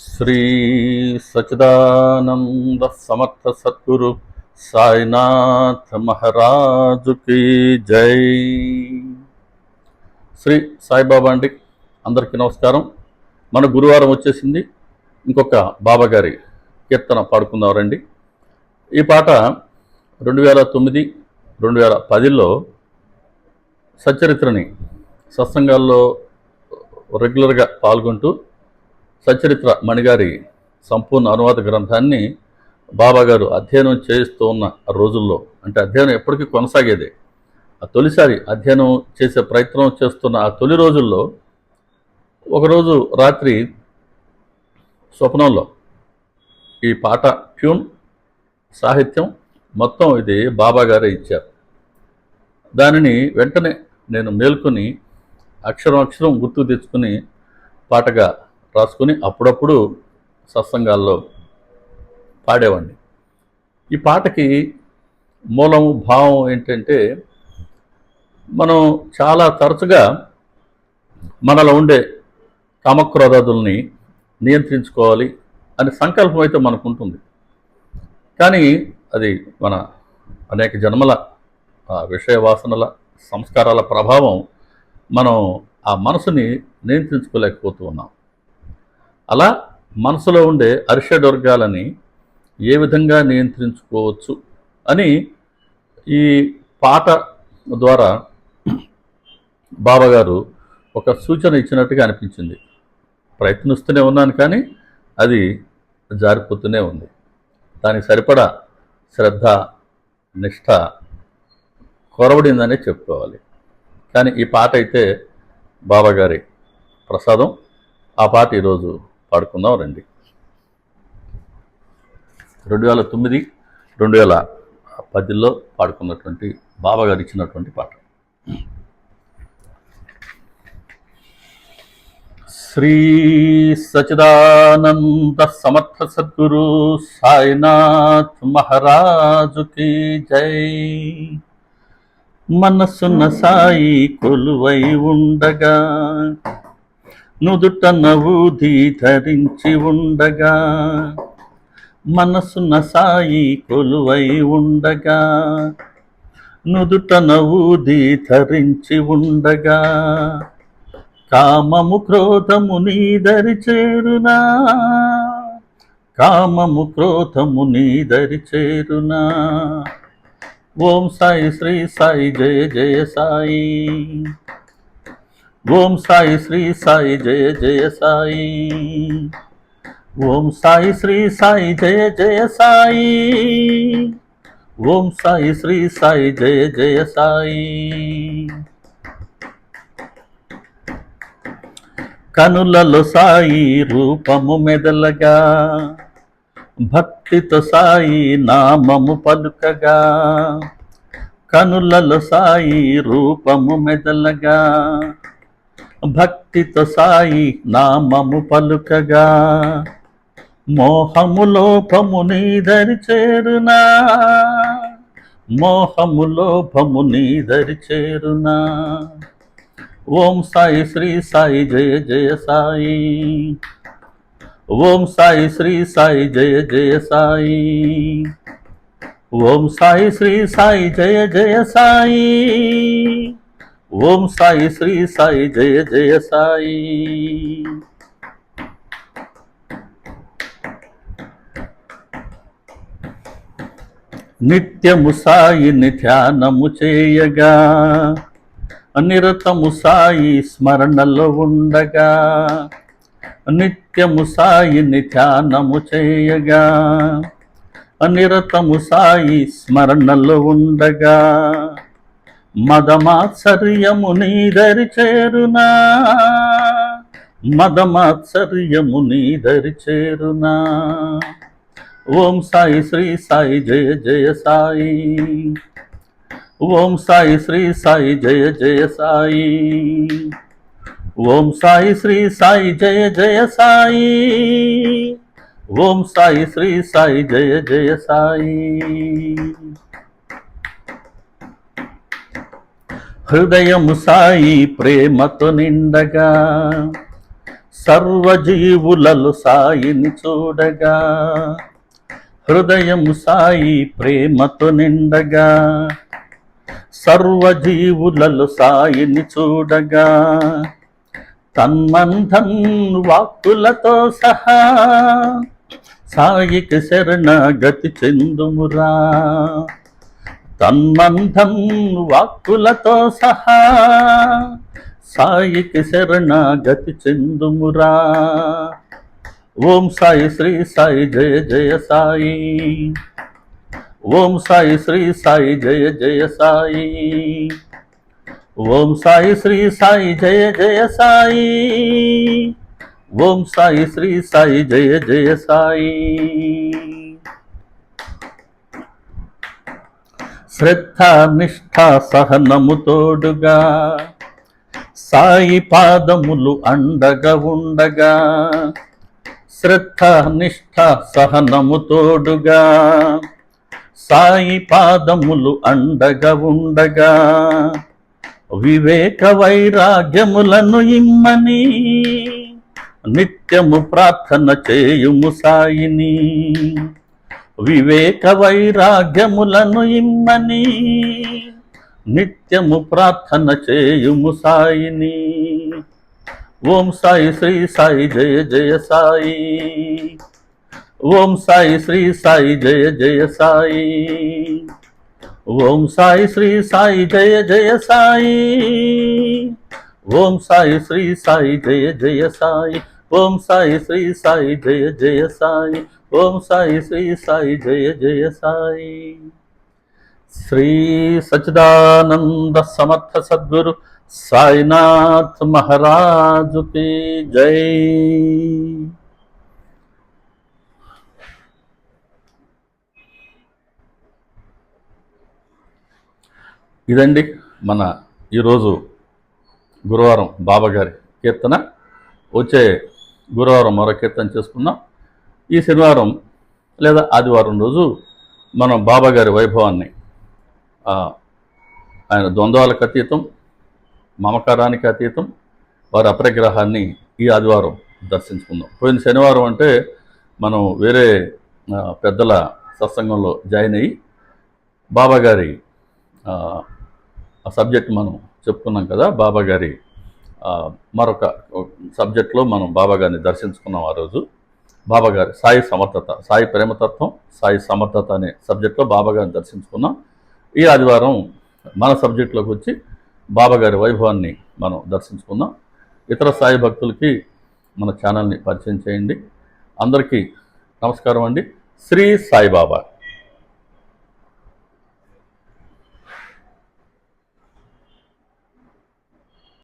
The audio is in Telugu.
శ్రీ సచిదానంద సమర్థ సద్గురు సాయినాథ్ మహారాజుకి జై. శ్రీ సాయిబాబా అండి. అందరికీ నమస్కారం. మన గురువారం వచ్చేసింది. ఇంకొక బాబా గారి కీర్తన పాడుకుందాం రండి. ఈ పాట 2009, 2010లో సచ్చరిత్రని సత్సంగాల్లో రెగ్యులర్గా పాల్గొంటూ సచ్చరిత్ర మణిగారి సంపూర్ణ అనువాద గ్రంథాన్ని బాబా గారు అధ్యయనం చేస్తూ ఉన్న రోజుల్లో, అంటే అధ్యయనం ఎప్పటికీ కొనసాగేదే, ఆ తొలిసారి అధ్యయనం చేసే ప్రయత్నం చేస్తున్న ఆ తొలి రోజుల్లో ఒకరోజు రాత్రి స్వప్నంలో ఈ పాట ట్యూన్, సాహిత్యం మొత్తం ఇది బాబా గారే ఇచ్చారు. దానిని వెంటనే నేను మేల్కొని అక్షరం గుర్తు తెచ్చుకుని పాటగా రాసుకుని అప్పుడప్పుడు సత్సంగాల్లో పాడేవాడిని. ఈ పాటకి మూలం భావం ఏంటంటే, మనం చాలా తరచుగా మనలో ఉండే కామక్రోధాదుల్ని నియంత్రించుకోవాలి అనే సంకల్పం అయితే మనకు ఉంటుంది. కానీ అది మన అనేక జన్మల విషయ వాసనల సంస్కారాల ప్రభావం మనం ఆ మనసుని నియంత్రించుకోలేకపోతూ ఉన్నాం. అలా మనసులో ఉండే అరిషడ్వర్గాలని ఏ విధంగా నియంత్రించుకోవచ్చు అని ఈ పాట ద్వారా బాబాగారు ఒక సూచన ఇచ్చినట్టుగా అనిపించింది. ప్రయత్నిస్తూనే ఉన్నాను, కానీ అది జారిపోతూనే ఉంది. దానికి సరిపడా శ్రద్ధ, నిష్ఠ కొరవడిందనే చెప్పుకోవాలి. కానీ ఈ పాట అయితే బాబాగారి ప్రసాదం. ఆ పాట ఈరోజు పాడుకుందాం రండి. 2009, 2010లో పాడుకున్నటువంటి బాబా గారు ఇచ్చినటువంటి పాట. శ్రీ సచిదానంద సమర్థ సద్గురు సాయినాథ్ మహారాజుకి జై. మనసున్న సాయి కొలువై ఉండగా, నుదుట నవూది ధరించి ఉండగా, మనసున్న సాయి కొలువై ఉండగా, నుదుట నవూది ధరించి ఉండగా, కామము క్రోధము నీదరి చేరునా, కామము క్రోధము నీదరి చేరునా. ఓం సాయి శ్రీ సాయి జయ జయ సాయి, ఓం సాయి శ్రీ సాయి జయ జయ సాయి, ఓం సాయి శ్రీ సాయి జయ జయ సాయి, ఓం సాయి శ్రీ సాయి జయ జయ సాయి. కనులలో సాయి రూపము మెదలగా, భక్తితో సాయి నామము పలుకగా, కనులలో సాయి రూపము మెదలగా, భక్తితో సాయి నామము పలుకగా, మోహము లోపము నీదరి చేరునా, మోహము లోపము నీదరి చేరునా. ఓం సాయి శ్రీ సాయి జయ జయ సాయి, ఓం సాయి శ్రీ సాయి జయ జయ సాయి, ఓం సాయి శ్రీ సాయి జయ జయ సాయి, ఓం సాయి శ్రీ సాయి జయ జయ సాయి. నిత్యము సాయిని ధ్యానము చేయగా, నిరతము సాయి స్మరణలో ఉండగా, నిత్యము సాయిని ధ్యానము చేయగా, నిరతము సాయి స్మరణలో ఉండగా, మదమాత్సర్యము నీదరి చేరునా, మదమాత్సర్యము నీదరి చేరునా. ఓం సాయి శ్రీ సాయి జయ జయ సాయి, ఓం సాయి శ్రీ సాయి జయ జయ సాయి, ఓం సాయి శ్రీ సాయి జయ జయ సాయి, ఓం సాయి శ్రీ సాయి జయ జయ సాయి. హృదయము సాయి ప్రేమతో నిండగా, సర్వజీవులలో సాయిని చూడగా, హృదయం సాయి ప్రేమతో నిండగా. సర్వజీవులలో సాయిని చూడగా, తన్మంధం వాక్కులతో సహా సాయికి శరణాగతి చెందుమురా. తన్మంధం వాక్కులతో సహా సాయికి శరణాగతి చెందుమురా. ఓం సాయి శ్రీ సాయి జయ జయ సాయి. ఓం సాయి శ్రీ సాయి జయ జయ సాయి. ఓం సాయి శ్రీ సాయి జయ జయ సాయి. ఓం సాయి శ్రీ సాయి జయ జయ సాయి. శ్రద్ధ నిష్ఠ సహనము తోడుగా సాయి పాదములు అండగా ఉండగా. శ్రద్ధ నిష్ఠ సహనము తోడుగా సాయి పాదములు అండగా ఉండగా. వివేక వైరాగ్యములను ఇమ్మని నిత్యము ప్రార్థన చేయుము సాయిని. వివేక వైరాగ్యములను ఇమ్మని నిత్యము ప్రార్థన చేయుము సాయిని. ఓం సాయి శ్రీ సాయి జయ జయ సాయి. ఓం సాయి శ్రీ సాయి జయ జయ సాయి. ఓం సాయి శ్రీ సాయి జయ జయ సాయి. ఓం సాయి శ్రీ సాయి జయ జయ సాయి. ఓం సాయి శ్రీ సాయి జయ జయ సాయి. ఓం సాయి శ్రీ సాయి జయ జయ సాయి. శ్రీ సచ్చిదానంద సమర్థ సద్గురు సాయినాథ్ మహారాజు కి జై. ఇదండి మన ఈరోజు గురువారం బాబాగారి కీర్తన. వచ్చే గురువారం మరో కీర్తన చేసుకుందాం. ఈ శనివారం లేదా ఆదివారం రోజు మనం బాబాగారి వైభవాన్ని, ఆయన ద్వంద్వాలకు అతీతం, మమకారానికి అతీతం, వారి అపరిగ్రహాన్ని ఈ ఆదివారం దర్శించుకుందాం. పోయిన శనివారం అంటే మనం వేరే పెద్దల సత్సంగంలో జాయిన్ అయ్యి బాబాగారి ఆ సబ్జెక్ట్ మనం చెప్పుకున్నాం కదా. బాబాగారి మరొక సబ్జెక్ట్లో మనం బాబాగారిని దర్శించుకున్నాం. ఆ రోజు బాబాగారి సాయి సమర్థత, సాయి ప్రేమతత్వం, సాయి సమర్థత అనే సబ్జెక్ట్లో బాబాగారిని దర్శించుకున్నాం. ఈ ఆదివారం మన సబ్జెక్టులోకి వచ్చి బాబాగారి వైభవాన్ని మనం దర్శించుకుందాం. ఇతర సాయి భక్తులకి మన ఛానల్ని పరిచయం చేయండి. అందరికీ నమస్కారం అండి. శ్రీ సాయిబాబా.